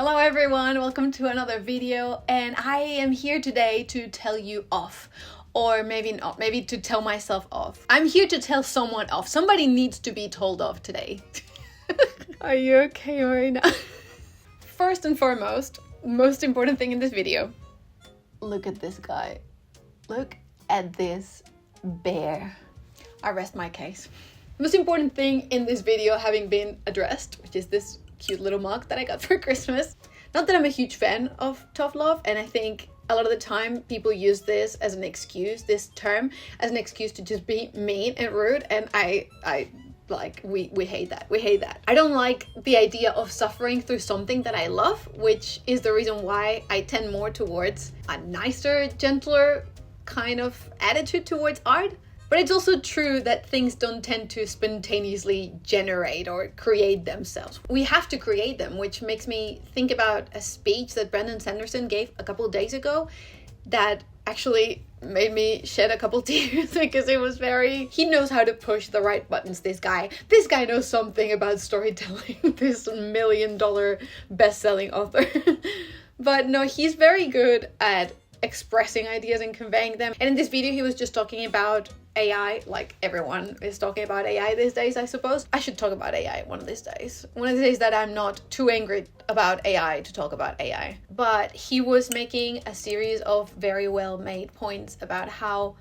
Hello everyone, welcome to another video, and I am here today to tell you off. Or maybe not, maybe to tell myself off. I'm here to tell someone off. Somebody needs to be told off today. Are you okay, Marina? First and foremost, most important thing in this video, look at this guy. Look at this bear. I rest my case. Most important thing in this video having been addressed, which is this cute little mug that I got for Christmas. Not that I'm a huge fan of tough love, and I think a lot of the time people use this as an excuse, this term as an excuse to just be mean and rude, and we hate that. We hate that. I don't like the idea of suffering through something that I love, which is the reason why I tend more towards a nicer, gentler kind of attitude towards art. But it's also true that things don't tend to spontaneously generate or create themselves. We have to create them, which makes me think about a speech that Brandon Sanderson gave a couple of days ago that actually made me shed a couple tears because it was he knows how to push the right buttons, this guy. This guy knows something about storytelling, this $1 million best-selling author. But no, he's very good at expressing ideas and conveying them. And in this video, he was just talking about AI, like everyone is talking about AI these days, I suppose. I should talk about AI one of these days. One of the days that I'm not too angry about AI to talk about AI. But he was making a series of very well made points about how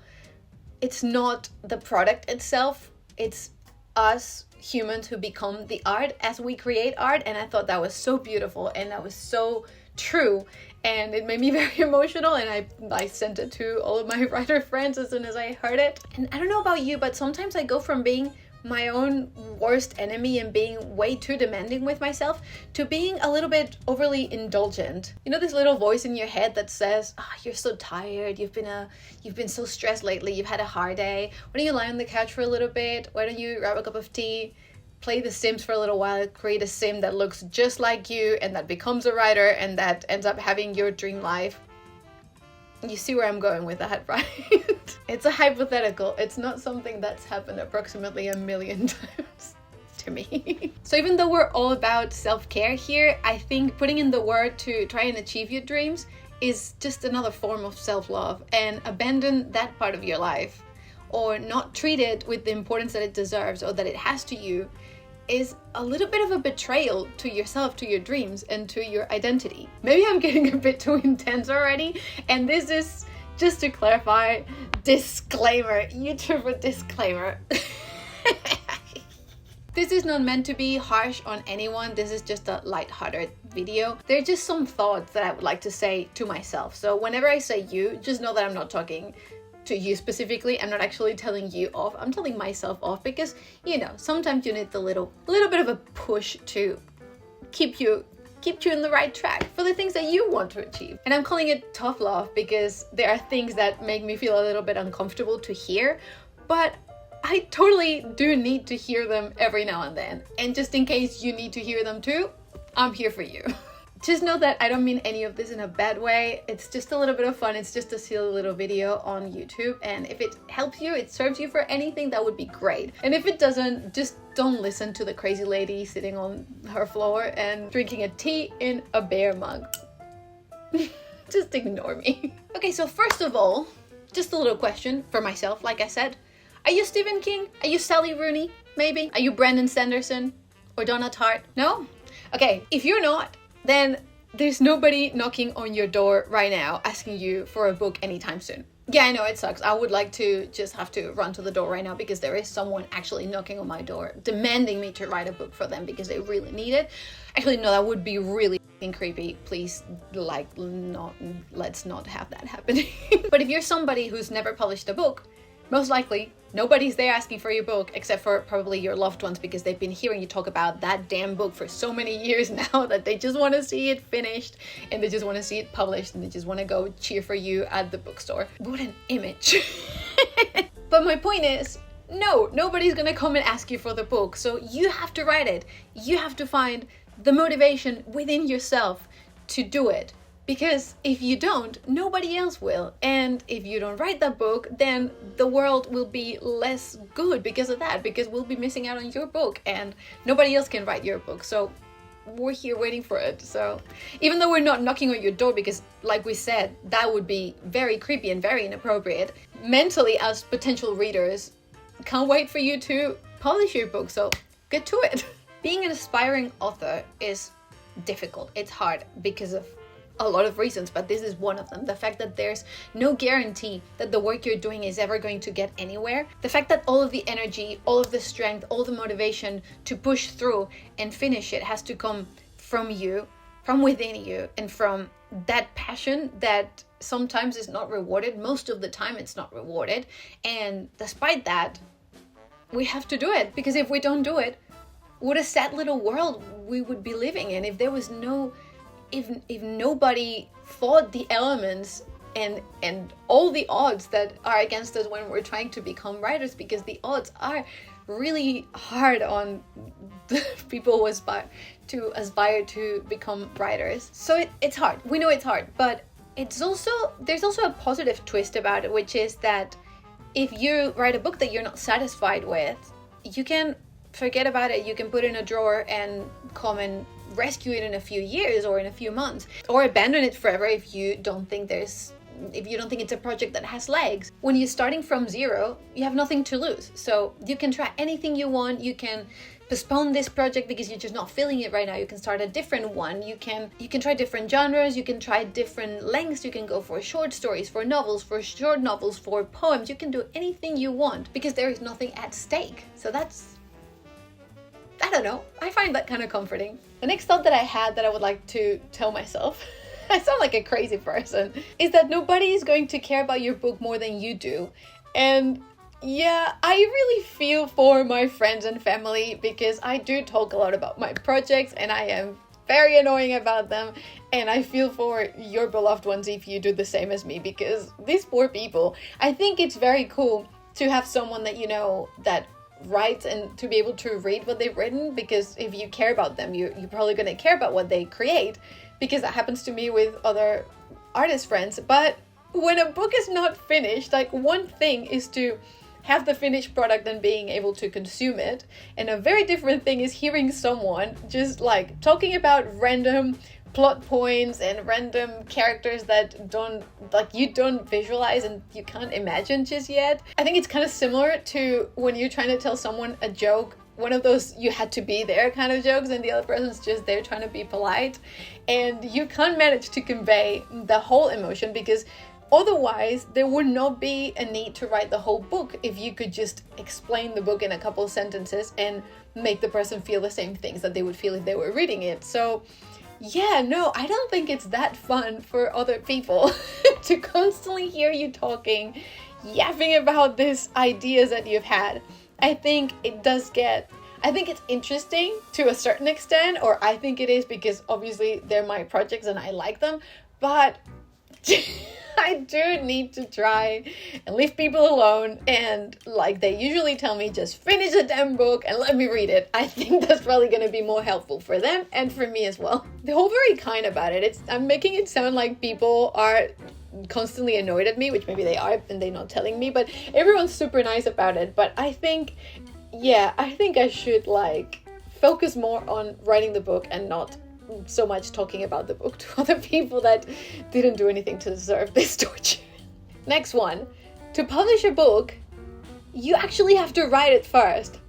it's not the product itself, it's us humans who become the art as we create art. And I thought that was so beautiful and that was so true, and it made me very emotional, and I sent it to all of my writer friends as soon as I heard it. And I don't know about you, but sometimes I go from being my own worst enemy and being way too demanding with myself to being a little bit overly indulgent. You know, this little voice in your head that says, you're so tired, you've been so stressed lately, you've had a hard day, why don't you lie on the couch for a little bit, why don't you grab a cup of tea, play The Sims for a little while, create a sim that looks just like you and that becomes a writer and that ends up having your dream life. You see where I'm going with that, right? It's a hypothetical. It's not something that's happened approximately 1 million times to me. So even though we're all about self-care here, I think putting in the work to try and achieve your dreams is just another form of self-love, and abandon that part of your life or not treat it with the importance that it deserves or that it has to you is a little bit of a betrayal to yourself, to your dreams, and to your identity. Maybe I'm getting a bit too intense already, and this is, just to clarify, disclaimer, YouTuber disclaimer. This is not meant to be harsh on anyone, this is just a lighthearted video. There are just some thoughts that I would like to say to myself. So whenever I say you, just know that I'm not talking to you specifically. I'm not actually telling you off, I'm telling myself off, because you know, sometimes you need the little bit of a push to keep you in the right track for the things that you want to achieve. And I'm calling it tough love because there are things that make me feel a little bit uncomfortable to hear, but I totally do need to hear them every now and then. And just in case you need to hear them too, I'm here for you. Just know that I don't mean any of this in a bad way. It's just a little bit of fun. It's just a silly little video on YouTube. And if it helps you, it serves you for anything, that would be great. And if it doesn't, just don't listen to the crazy lady sitting on her floor and drinking a tea in a bear mug. Just ignore me. Okay, so first of all, just a little question for myself, like I said. Are you Stephen King? Are you Sally Rooney? Maybe? Are you Brandon Sanderson? Or Donna Tartt? No? Okay, if you're not, then there's nobody knocking on your door right now asking you for a book anytime soon. Yeah, I know it sucks. I would like to just have to run to the door right now because there is someone actually knocking on my door demanding me to write a book for them because they really need it. Actually, no, that would be really creepy. Please, let's not have that happening. But if you're somebody who's never published a book, most likely nobody's there asking for your book except for probably your loved ones, because they've been hearing you talk about that damn book for so many years now that they just want to see it finished and they just want to see it published and they just want to go cheer for you at the bookstore. What an image. But my point is, no, nobody's gonna come and ask you for the book, so you have to write it. You have to find the motivation within yourself to do it. Because if you don't, nobody else will. And if you don't write that book, then the world will be less good because of that, because we'll be missing out on your book and nobody else can write your book. So we're here waiting for it. So even though we're not knocking on your door, because like we said, that would be very creepy and very inappropriate, mentally as potential readers, can't wait for you to publish your book. So get to it. Being an aspiring author is difficult. It's hard because of a lot of reasons, but this is one of them. The fact that there's no guarantee that the work you're doing is ever going to get anywhere. The fact that all of the energy, all of the strength, all the motivation to push through and finish it has to come from you, from within you, and from that passion that sometimes is not rewarded. Most of the time it's not rewarded. And despite that, we have to do it, because if we don't do it, what a sad little world we would be living in if there was no, if nobody fought the elements and all the odds that are against us when we're trying to become writers, because the odds are really hard on the people who aspire to become writers. So it's hard. We know it's hard, but there's also a positive twist about it, which is that if you write a book that you're not satisfied with, you can forget about it. You can put it in a drawer and come and rescue it in a few years or in a few months, or abandon it forever if you don't think it's a project that has legs. When you're starting from zero, you have nothing to lose. So you can try anything you want. You can postpone this project because you're just not feeling it right now. You can start a different one. You can try different genres. You can try different lengths. You can go for short stories, for novels, for short novels, for poems. You can do anything you want because there is nothing at stake. So that's, I don't know, I find that kind of comforting. The next thought that I had that I would like to tell myself, I sound like a crazy person, is that nobody is going to care about your book more than you do. And yeah, I really feel for my friends and family, because I do talk a lot about my projects and I am very annoying about them. And I feel for your beloved ones if you do the same as me, because these poor people, I think it's very cool to have someone that you know that writes and to be able to read what they've written, because if you care about them, you're probably going to care about what they create, because that happens to me with other artist friends. But when a book is not finished, like, one thing is to have the finished product and being able to consume it, and a very different thing is hearing someone just like talking about random plot points and random characters that you don't visualize and you can't imagine just yet. I think it's kind of similar to when you're trying to tell someone a joke, one of those you had to be there kind of jokes, and the other person's just there trying to be polite, and you can't manage to convey the whole emotion, because otherwise there would not be a need to write the whole book if you could just explain the book in a couple of sentences and make the person feel the same things that they would feel if they were reading it. So yeah, no, I don't think it's that fun for other people to constantly hear you talking, yapping about these ideas that you've had. I think it's interesting to a certain extent, or I think it is because obviously they're my projects and I like them, but I do need to try and leave people alone, and like they usually tell me, just finish a damn book and let me read it. I think that's probably going to be more helpful for them and for me as well. They're all very kind about it. I'm making it sound like people are constantly annoyed at me, which maybe they are and they're not telling me, but everyone's super nice about it. But I think I should like focus more on writing the book and not so much talking about the book to other people that didn't do anything to deserve this torture. Next one. To publish a book, you actually have to write it first.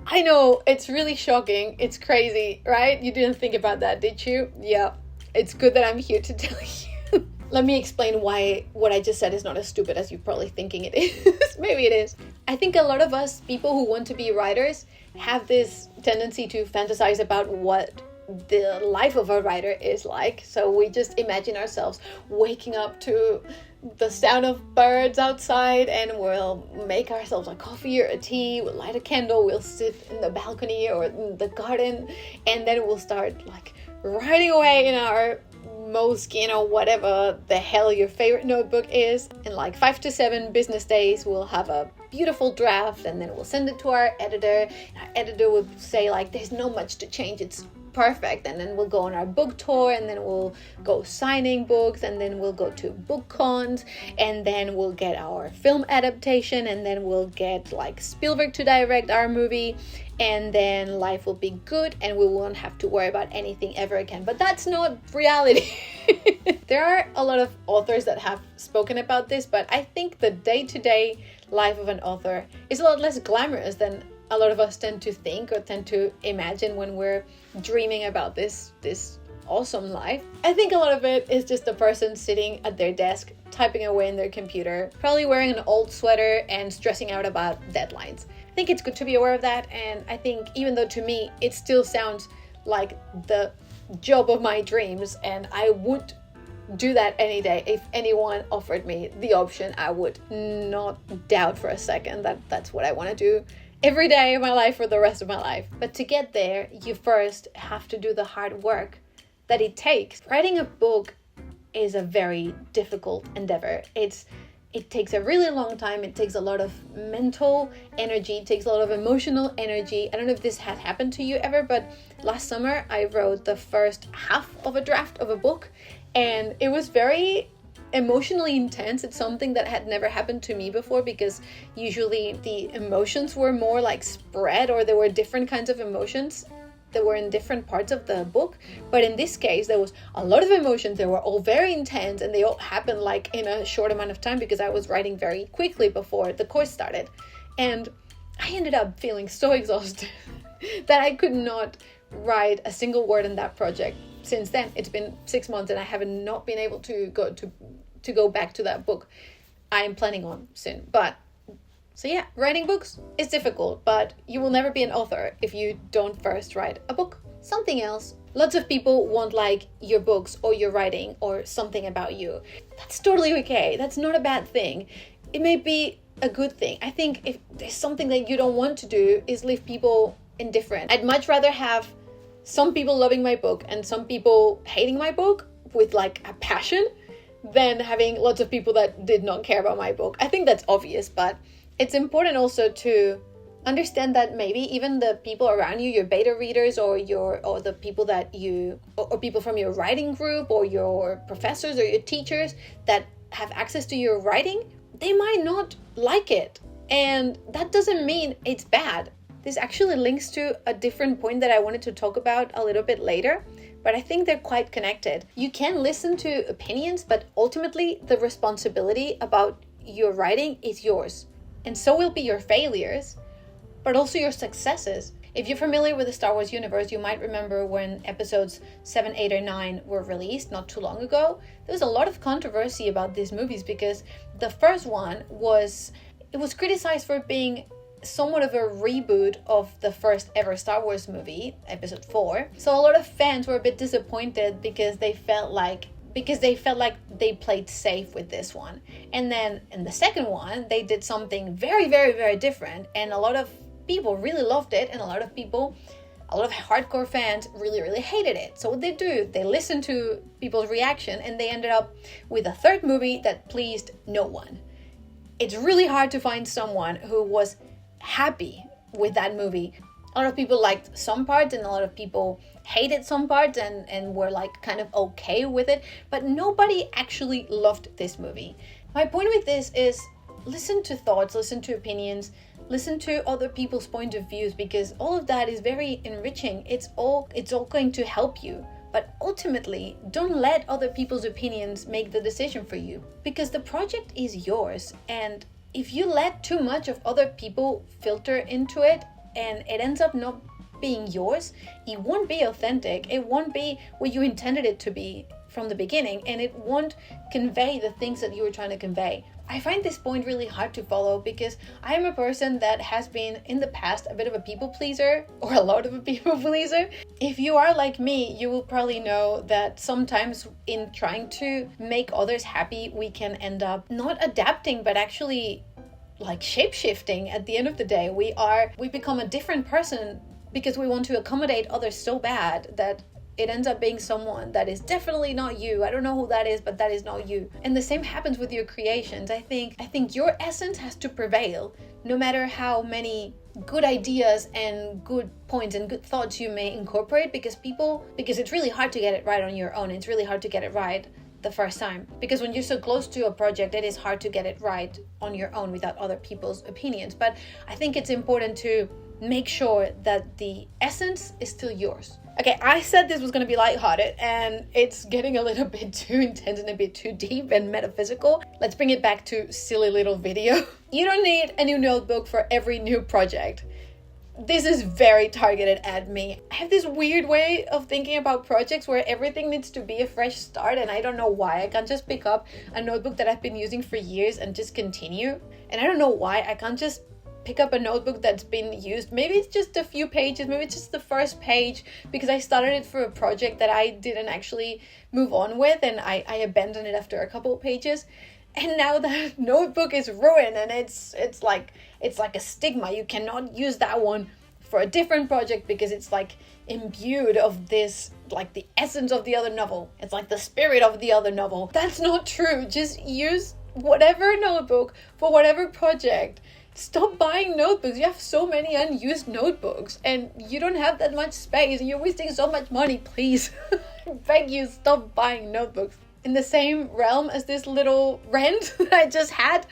I know, it's really shocking. It's crazy, right? You didn't think about that, did you? Yeah. It's good that I'm here to tell you. Let me explain why what I just said is not as stupid as you're probably thinking it is. Maybe it is. I think a lot of us, people who want to be writers, have this tendency to fantasize about what the life of a writer is like. So we just imagine ourselves waking up to the sound of birds outside, and we'll make ourselves a coffee or a tea, we'll light a candle, we'll sit in the balcony or in the garden, and then we'll start like writing away in our Moleskine or whatever the hell your favorite notebook is. In like 5 to 7 business days, we'll have a beautiful draft, and then we'll send it to our editor. Our editor will say like, there's not much to change, it's perfect. And then we'll go on our book tour, and then we'll go signing books, and then we'll go to book cons, and then we'll get our film adaptation, and then we'll get like Spielberg to direct our movie, and then life will be good and we won't have to worry about anything ever again. But that's not reality. There are a lot of authors that have spoken about this, but I think the day-to-day life of an author is a lot less glamorous than a lot of us tend to think or tend to imagine when we're dreaming about this awesome life. I think a lot of it is just a person sitting at their desk, typing away in their computer, probably wearing an old sweater and stressing out about deadlines. I think it's good to be aware of that, and I think even though to me it still sounds like the job of my dreams, and I would do that any day. If anyone offered me the option, I would not doubt for a second that that's what I want to do every day of my life for the rest of my life. But to get there, you first have to do the hard work that it takes. Writing a book is a very difficult endeavor. It takes a really long time. It takes a lot of mental energy. It takes a lot of emotional energy. I don't know if this had happened to you ever, but last summer I wrote the first half of a draft of a book, and it was very emotionally intense. It's something that had never happened to me before, because usually the emotions were more like spread, or there were different kinds of emotions that were in different parts of the book. But in this case, there was a lot of emotions. They were all very intense, and they all happened like in a short amount of time, because I was writing very quickly before the course started. And I ended up feeling so exhausted that I could not write a single word in that project. Since then, it's been 6 months and I have not been able to go back to that book. I am planning on soon. But so yeah, writing books is difficult, but you will never be an author if you don't first write a book. Something else, lots of people won't like your books or your writing or something about you. That's totally okay. That's not a bad thing. It may be a good thing. I think if there's something that you don't want to do is leave people indifferent. I'd much rather have some people loving my book and some people hating my book with like a passion than having lots of people that did not care about my book. I think that's obvious, but it's important also to understand that maybe even the people around you, your beta readers or the people that you, or people from your writing group or your professors or your teachers that have access to your writing, they might not like it. And that doesn't mean it's bad. This actually links to a different point that I wanted to talk about a little bit later, but I think they're quite connected. You can listen to opinions, but ultimately the responsibility about your writing is yours. And so will be your failures, but also your successes. If you're familiar with the Star Wars universe, you might remember when episodes 7, 8, or 9 were released not too long ago. There was a lot of controversy about these movies because the first one was criticized for being somewhat of a reboot of the first ever Star Wars movie, episode 4. So a lot of fans were a bit disappointed because they felt like they played safe with this one. And then in the second one, they did something very, very, very different. And a lot of people really loved it. And a lot of hardcore fans really, really hated it. So what they do, they listened to people's reaction and they ended up with a third movie that pleased no one. It's really hard to find someone who was happy with that movie. A lot of people liked some parts and a lot of people hated some parts and were like kind of okay with it, but nobody actually loved this movie. My point with this is listen to thoughts, listen to opinions, listen to other people's point of views, because all of that is very enriching. It's all going to help you. But ultimately, don't let other people's opinions make the decision for you, because the project is yours. And if you let too much of other people filter into it and it ends up not being yours, it won't be authentic. It won't be what you intended it to be from the beginning, and it won't convey the things that you were trying to convey. I find this point really hard to follow because I am a person that has been in the past a bit of a people pleaser, or a lot of a people pleaser. If you are like me, you will probably know that sometimes in trying to make others happy, we can end up not adapting, but actually like shape-shifting. At the end of the day, we become a different person because we want to accommodate others so bad that it ends up being someone that is definitely not you. I don't know who that is, but that is not you. And the same happens with your creations. I think your essence has to prevail, no matter how many good ideas and good points and good thoughts you may incorporate, because it's really hard to get it right on your own. It's really hard to get it right the first time, because when you're so close to a project, it is hard to get it right on your own without other people's opinions. But I think it's important to make sure that the essence is still yours. Okay, I said this was going to be lighthearted, and it's getting a little bit too intense and a bit too deep and metaphysical. Let's bring it back to silly little video. You don't need a new notebook for every new project. This is very targeted at me. I have this weird way of thinking about projects where everything needs to be a fresh start, and I don't know why. I can't just pick up a notebook that I've been using for years and just continue. And I don't know why I can't just pick up a notebook that's been used. Maybe it's just a few pages, maybe it's just the first page, because I started it for a project that I didn't actually move on with, and I abandoned it after a couple of pages. And now that notebook is ruined, and it's like a stigma. You cannot use that one for a different project because it's like imbued of this, like the essence of the other novel. It's like the spirit of the other novel. That's not true. Just use whatever notebook for whatever project. Stop buying notebooks. You have so many unused notebooks and you don't have that much space and you're wasting so much money. Please, I beg you, stop buying notebooks. In the same realm as this little rant that I just had,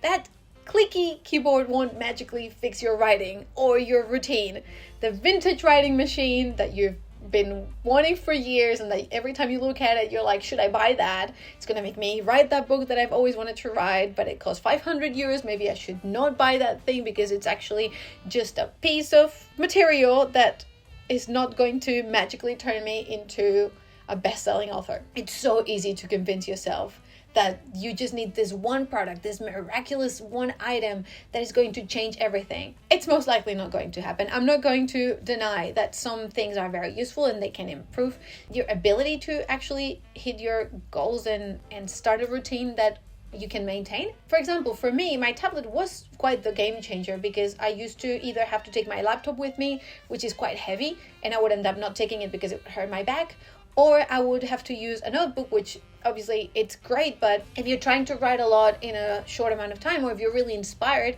that clicky keyboard won't magically fix your writing or your routine. The vintage writing machine that you've been wanting for years, and that every time you look at it you're like, should I buy that? It's gonna make me write that book that I've always wanted to write, but it costs 500 euros. Maybe I should not buy that thing because it's actually just a piece of material that is not going to magically turn me into a best-selling author. It's so easy to convince yourself that you just need this one product, this miraculous one item that is going to change everything. It's most likely not going to happen. I'm not going to deny that some things are very useful and they can improve your ability to actually hit your goals and start a routine that you can maintain. For example, for me, my tablet was quite the game changer because I used to either have to take my laptop with me, which is quite heavy, and I would end up not taking it because it would hurt my back, or I would have to use a notebook, which obviously it's great, but if you're trying to write a lot in a short amount of time, or if you're really inspired,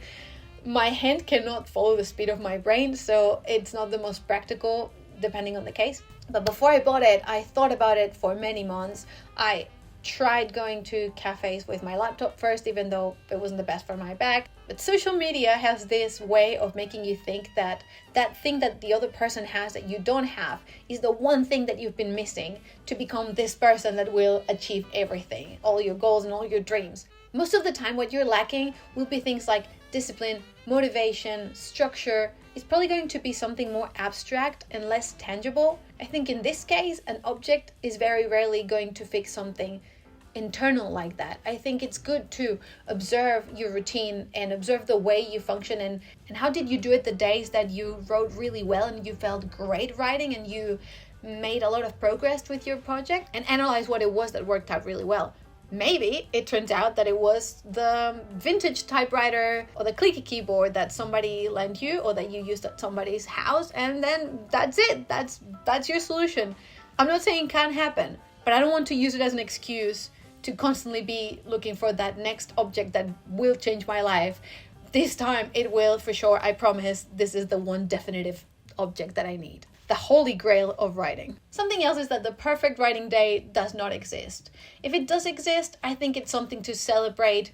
my hand cannot follow the speed of my brain, so it's not the most practical depending on the case. But before I bought it, I thought about it for many months. I tried going to cafes with my laptop first, even though it wasn't the best for my back. But social media has this way of making you think that that thing that the other person has that you don't have is the one thing that you've been missing to become this person that will achieve everything, all your goals and all your dreams. Most of the time, what you're lacking will be things like discipline, motivation, structure. It's probably going to be something more abstract and less tangible. I think in this case, an object is very rarely going to fix something internal like that. I think it's good to observe your routine and observe the way you function and how did you do it the days that you wrote really well and you felt great writing and you made a lot of progress with your project, and analyze what it was that worked out really well. Maybe it turns out that it was the vintage typewriter or the clicky keyboard that somebody lent you or that you used at somebody's house, and then that's it. That's your solution. I'm not saying it can't happen, but I don't want to use it as an excuse to constantly be looking for that next object that will change my life. This time it will for sure. I promise. This is the one definitive object that I need. The holy grail of writing. Something else is that the perfect writing day does not exist. If it does exist, I think it's something to celebrate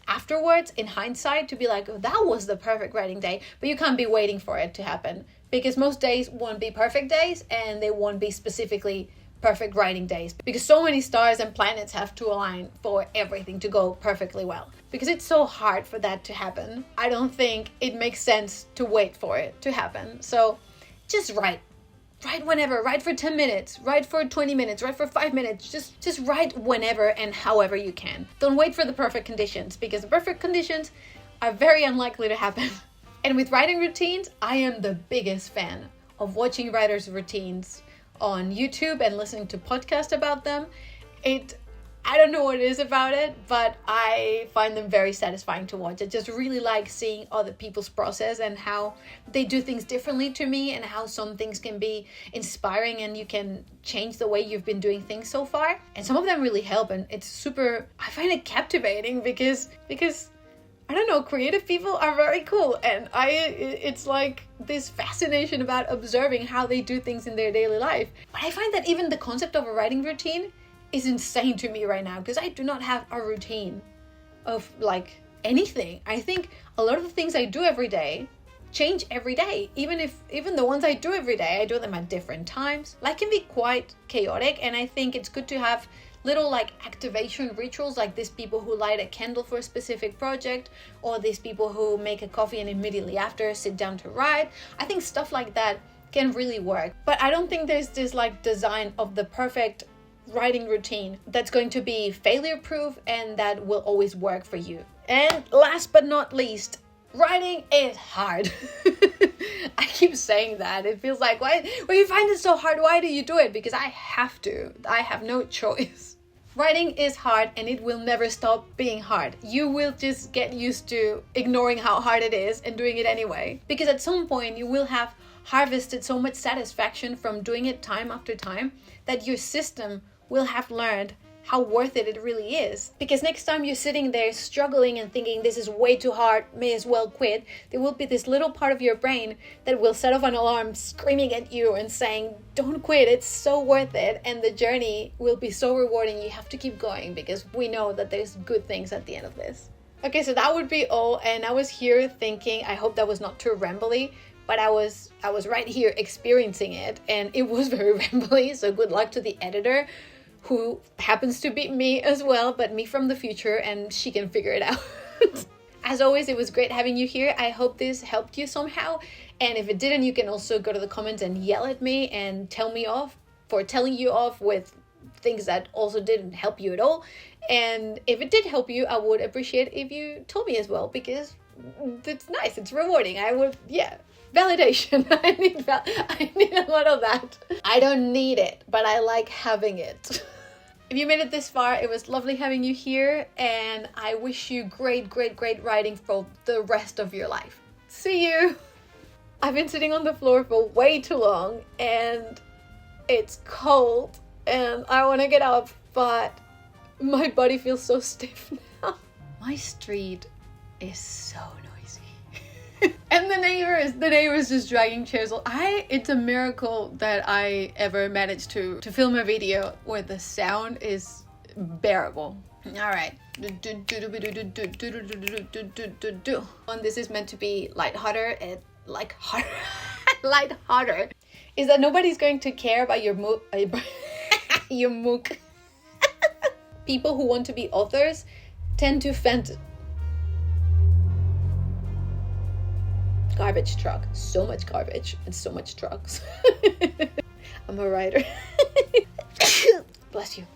afterwards in hindsight, to be like, oh, that was the perfect writing day, but you can't be waiting for it to happen because most days won't be perfect days and they won't be specifically perfect writing days because so many stars and planets have to align for everything to go perfectly well. Because it's so hard for that to happen, I don't think it makes sense to wait for it to happen. So just write. Write whenever, write for 10 minutes, write for 20 minutes, write for 5 minutes, just write whenever and however you can. Don't wait for the perfect conditions because the perfect conditions are very unlikely to happen. And with writing routines, I am the biggest fan of watching writers' routines on YouTube and listening to podcasts about them. I don't know what it is about it, but I find them very satisfying to watch. I just really like seeing other people's process and how they do things differently to me and how some things can be inspiring and you can change the way you've been doing things so far. And some of them really help, and I find it captivating because I don't know, creative people are very cool, and it's like this fascination about observing how they do things in their daily life. But I find that even the concept of a writing routine is insane to me right now because I do not have a routine of like anything. I think a lot of the things I do every day change every day. Even the ones I do every day, I do them at different times. Life can be quite chaotic, and I think it's good to have little like activation rituals, like these people who light a candle for a specific project, or these people who make a coffee and immediately after sit down to write. I think stuff like that can really work. But I don't think there's this like design of the perfect writing routine that's going to be failure proof and that will always work for you. And last but not least, writing is hard. I keep saying that. It feels like, why? Well, you find it so hard, why do you do it? Because I have to. I have no choice. Writing is hard, and it will never stop being hard. You will just get used to ignoring how hard it is and doing it anyway. Because at some point you will have harvested so much satisfaction from doing it time after time that your system will have learned how worth it really is. Because next time you're sitting there struggling and thinking this is way too hard, may as well quit, there will be this little part of your brain that will set off an alarm screaming at you and saying, don't quit, it's so worth it, and the journey will be so rewarding. You have to keep going because we know that there's good things at the end of this. Okay, so that would be all, and I was here thinking, I hope that was not too rambly, but I was right here experiencing it, and it was very rambly, so good luck to the editor, who happens to be me as well, but me from the future, and she can figure it out. As always, it was great having you here. I hope this helped you somehow, and if it didn't, you can also go to the comments and yell at me and tell me off for telling you off with things that also didn't help you at all. And if it did help you, I would appreciate if you told me as well, because it's nice, it's rewarding. I would, yeah. Validation. I need a lot of that. I don't need it, but I like having it. If you made it this far, it was lovely having you here, and I wish you great writing for the rest of your life. See you! I've been sitting on the floor for way too long, and it's cold, and I want to get up, but my body feels so stiff now. My street is so noisy. And the neighbors just dragging chairs. It's a miracle that I ever managed to film a video where the sound is bearable. All right. And this is meant to be lighthearted, lighthearted. Is that nobody's going to care about your your mook. People who want to be authors tend to garbage truck. So much garbage and so much trucks. I'm a writer. Bless you.